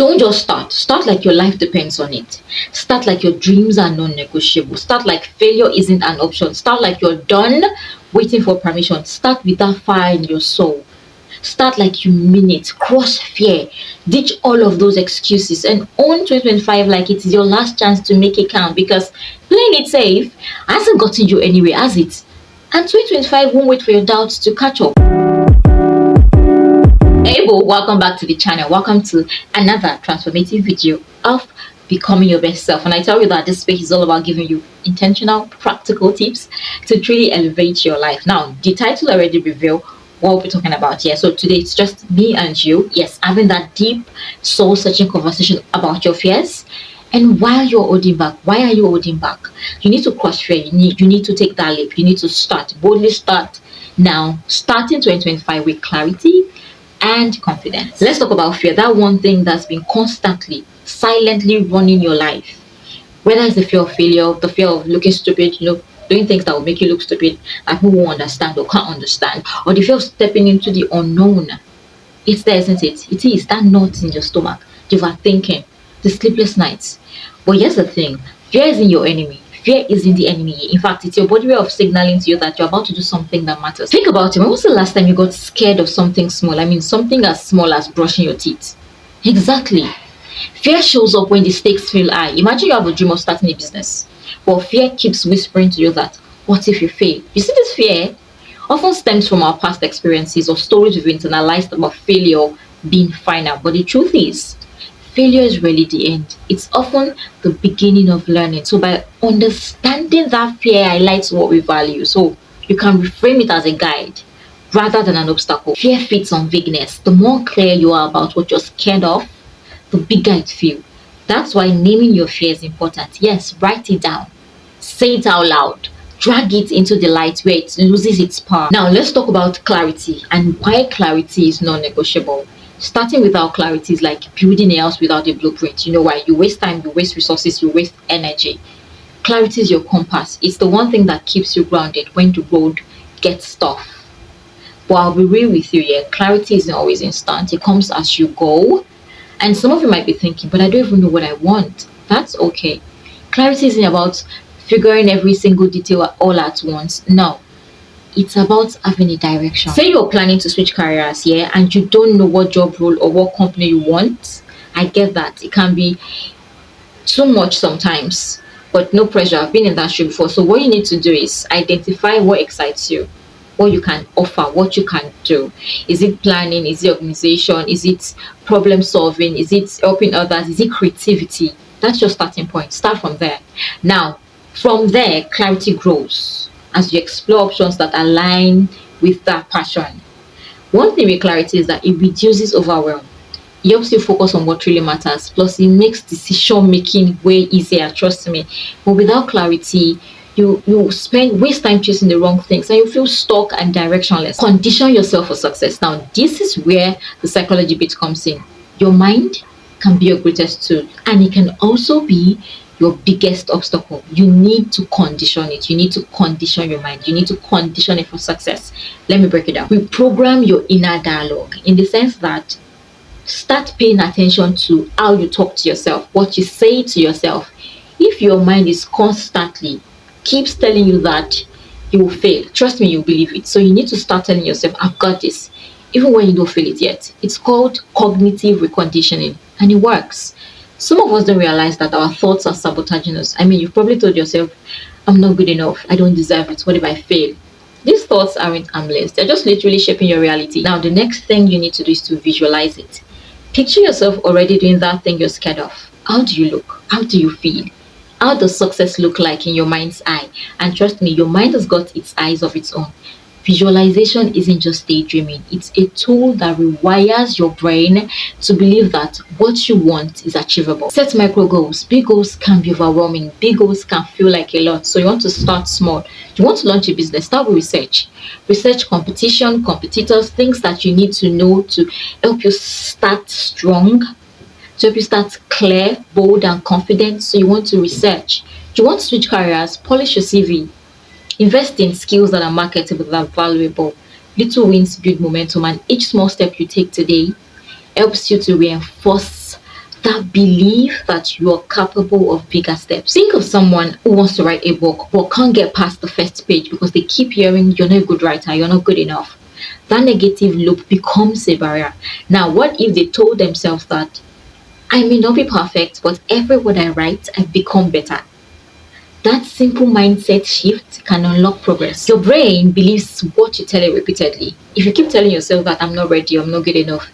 Don't just start. Start like your life depends on it. Start like your dreams are non-negotiable. Start like failure isn't an option. Start like you're done waiting for permission. Start with that fire in your soul. Start like you mean it. Cross fear. Ditch all of those excuses and own 2025 like it is your last chance to make it count, because playing it safe hasn't gotten you anywhere, has it? And 2025 won't wait for your doubts to catch up. Hey, welcome back to the channel. Welcome to another transformative video of becoming your best self. And I tell you that this space is all about giving you intentional, practical tips to truly elevate your life. Now, the title already revealed what we'll be talking about here. So today it's just me and you. Yes, having that deep, soul-searching conversation about your fears. And while you're holding back, why are you holding back? You need to cross fear. You need to take that leap. You need to start, boldly start now. Starting 2025 with clarity and confidence. Let's talk about fear. That one thing that's been constantly, silently running your life. Whether it's the fear of failure, the fear of looking stupid, doing things that will make you look stupid and who won't understand or can't understand, or the fear of stepping into the unknown. It's there, isn't it? It is that knot in your stomach, the overthinking, the sleepless nights. But here's the thing: fear isn't your enemy. Fear isn't the enemy. In fact, it's your body way of signaling to you that you're about to do something that matters. Think about it. When was the last time you got scared of something small? I mean, something as small as brushing your teeth. Exactly. Fear shows up when the stakes feel high. Imagine you have a dream of starting a business, but fear keeps whispering to you that, what if you fail? You see, this fear often stems from our past experiences or stories we've internalized about failure being final. But the truth is, failure is really the end. It's often the beginning of learning. So by understanding that fear highlights what we value, so you can reframe it as a guide rather than an obstacle. Fear feeds on vagueness. The more clear you are about what you're scared of, the bigger it feels. That's why naming your fear is important. Yes, write it down. Say it out loud. Drag it into the light where it loses its power. Now let's talk about clarity and why clarity is non-negotiable. Starting without clarity is like building a house without a blueprint. You know why? You waste time, you waste resources, you waste energy. Clarity is your compass. It's the one thing that keeps you grounded when the road gets tough. But I'll be real with you here. Clarity isn't always instant. It comes as you go. And some of you might be thinking, but I don't even know what I want. That's okay. Clarity isn't about figuring every single detail all at once. No. It's about having a direction. Say you're planning to switch careers, and you don't know what job role or what company you want. I get that. It can be too much sometimes, but no pressure. I've been in that shoe before. So what you need to do is identify what excites you, what you can offer, what you can do. Is it planning? Is it organization? Is it problem solving? Is it helping others? Is it creativity? That's your starting point. Start from there. Now, from there, clarity grows as you explore options that align with that passion. One thing with clarity is that it reduces overwhelm. It helps you focus on what really matters. Plus, it makes decision making way easier, trust me. But without clarity, you waste time chasing the wrong things and you feel stuck and directionless. Condition yourself for success. Now, this is where the psychology bit comes in. Your mind can be your greatest tool, and it can also be your biggest obstacle. You need to condition it. You need to condition your mind. You need to condition it for success. Let me break it down. Reprogram your inner dialogue in the sense that start paying attention to how you talk to yourself, what you say to yourself. If your mind is constantly keeps telling you that you will fail, trust me, you believe it. So you need to start telling yourself, I've got this, even when you don't feel it yet. It's called cognitive reconditioning, and it works. Some of us don't realize that our thoughts are sabotaging us. I mean, you've probably told yourself, I'm not good enough, I don't deserve it, what if I fail? These thoughts aren't harmless. They're just literally shaping your reality. Now, the next thing you need to do is to visualize it. Picture yourself already doing that thing you're scared of. How do you look? How do you feel? How does success look like in your mind's eye? And trust me, your mind has got its eyes of its own. Visualization isn't just daydreaming. It's a tool that rewires your brain to believe that what you want is achievable. Set micro goals. Big goals can be overwhelming. Big goals can feel like a lot. So you want to start small. You want to launch a business. Start with research. Research competition, competitors, things that you need to know to help you start strong, to help you start clear, bold, and confident. So you want to research. You want to switch careers. Polish your CV. Invest in skills that are marketable, that are valuable. Little wins build momentum, and each small step you take today helps you to reinforce that belief that you are capable of bigger steps. Think of someone who wants to write a book but can't get past the first page because they keep hearing you're not a good writer, you're not good enough. That negative loop becomes a barrier. Now, what if they told themselves that I may not be perfect, but every word I write, I become better? That simple mindset shift can unlock progress. Your brain believes what you tell it repeatedly. If you keep telling yourself that I'm not ready, I'm not good enough,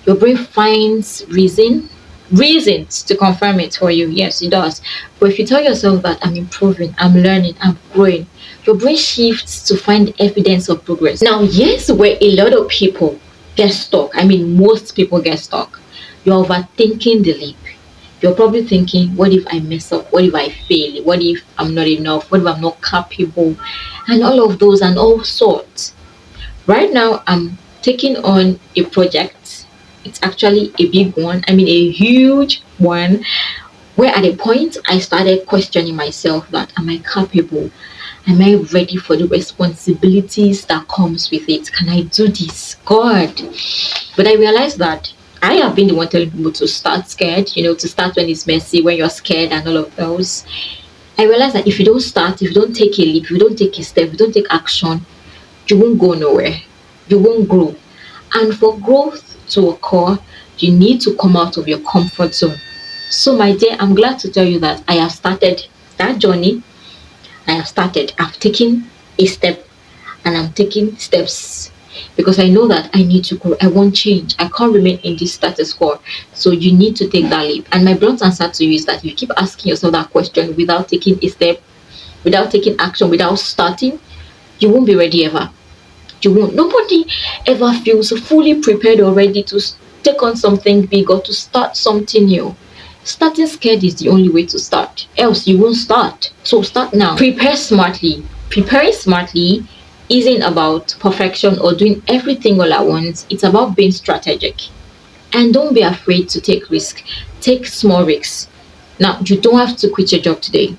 your brain finds reasons to confirm it for you. Yes, it does. But if you tell yourself that I'm improving, I'm learning, I'm growing, your brain shifts to find evidence of progress. Now, here's where a lot of people get stuck. I mean, most people get stuck. You're overthinking the leap. You're probably thinking, what if I mess up? What if I fail? What if I'm not enough? What if I'm not capable? And all of those and all sorts. Right now, I'm taking on a project. It's actually a big one. I mean, a huge one. Where at a point I started questioning myself that am I capable? Am I ready for the responsibilities that comes with it? Can I do this? God. But I realized that I have been the one telling people to start scared, to start when it's messy, when you're scared and all of those. I realized that if you don't start, if you don't take a leap, if you don't take a step, if you don't take action, you won't go nowhere. You won't grow. And for growth to occur, you need to come out of your comfort zone. So, my dear, I'm glad to tell you that I have started that journey. I've taken a step and I'm taking steps because I know that I need to grow. I want change. I can't remain in this status quo. So you need to take that leap. And my blunt answer to you is that if you keep asking yourself that question without taking a step, without taking action, without starting, you won't be ready ever. You won't. Nobody ever feels fully prepared or ready to take on something big or to start something new. Starting scared is the only way to start, else you won't start. So start now. Prepare smartly. Preparing smartly isn't about perfection or doing everything all at once. It's about being strategic. And don't be afraid to take risks. Take small risks. Now, you don't have to quit your job today.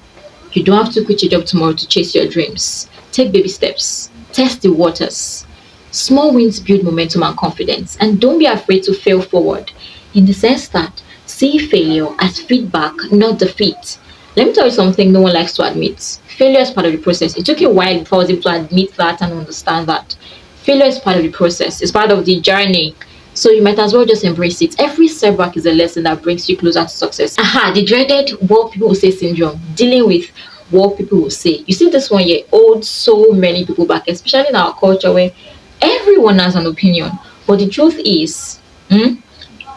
You don't have to quit your job tomorrow to chase your dreams. Take baby steps. Test the waters. Small wins build momentum and confidence. And don't be afraid to fail forward in the sense that see failure as feedback, not defeat. Let me tell you something no one likes to admit. Failure is part of the process. It took a while before I was able to admit that and understand that. Failure is part of the process. It's part of the journey. So you might as well just embrace it. Every setback is a lesson that brings you closer to success. The dreaded what people will say syndrome. Dealing with what people will say. You see this one here holds so many people back, especially in our culture where everyone has an opinion. But the truth is,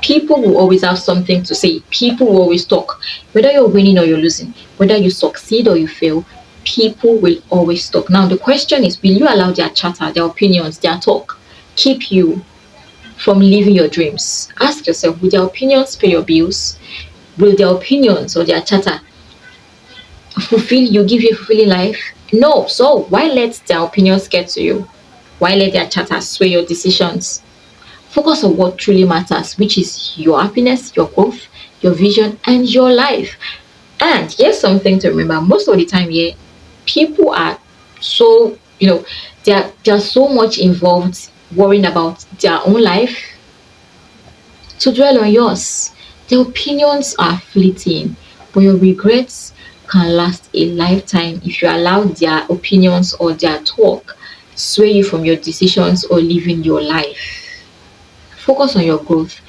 people will always have something to say. People will always talk. Whether you're winning or you're losing, whether you succeed or you fail, people will always talk. Now, the question is, will you allow their chatter, their opinions, their talk keep you from living your dreams? Ask yourself, will their opinions pay your bills? Will their opinions or their chatter give you a fulfilling life? No. So why let their opinions get to you? Why let their chatter sway your decisions? Focus on what truly matters, which is your happiness, your growth, your vision, and your life. And here's something to remember. Most of the time here, people are so, they're so much involved worrying about their own life to dwell on yours. Their opinions are fleeting, but your regrets can last a lifetime if you allow their opinions or their talk sway you from your decisions or living your life. Focus on your growth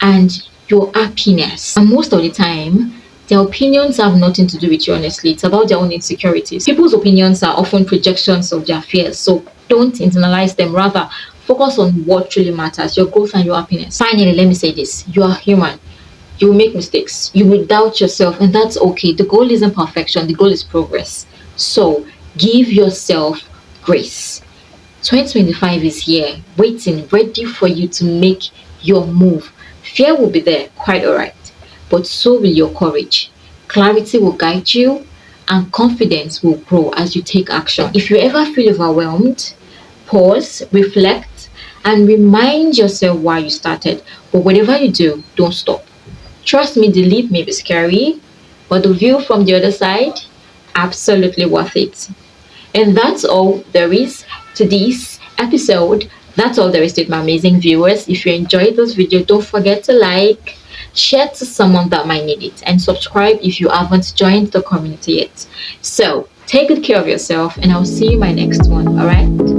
and your happiness. And most of the time, their opinions have nothing to do with you, honestly. It's about their own insecurities. People's opinions are often projections of their fears, so don't internalize them. Rather, focus on what truly matters, your growth and your happiness. Finally, let me say this. You are human. You will make mistakes. You will doubt yourself, and that's okay. The goal isn't perfection. The goal is progress. So, give yourself grace. 2025 is here, waiting, ready for you to make your move. Fear will be there, quite alright, but so will your courage. Clarity will guide you, and confidence will grow as you take action. If you ever feel overwhelmed, pause, reflect, and remind yourself why you started. But whatever you do, don't stop. Trust me, the leap may be scary, but the view from the other side, absolutely worth it. And that's all there is to this episode. That's all there is to it, my amazing viewers. If you enjoyed this video, don't forget to like, share to someone that might need it, and subscribe if you haven't joined the community yet. So take good care of yourself, and I'll see you in my next one. All right.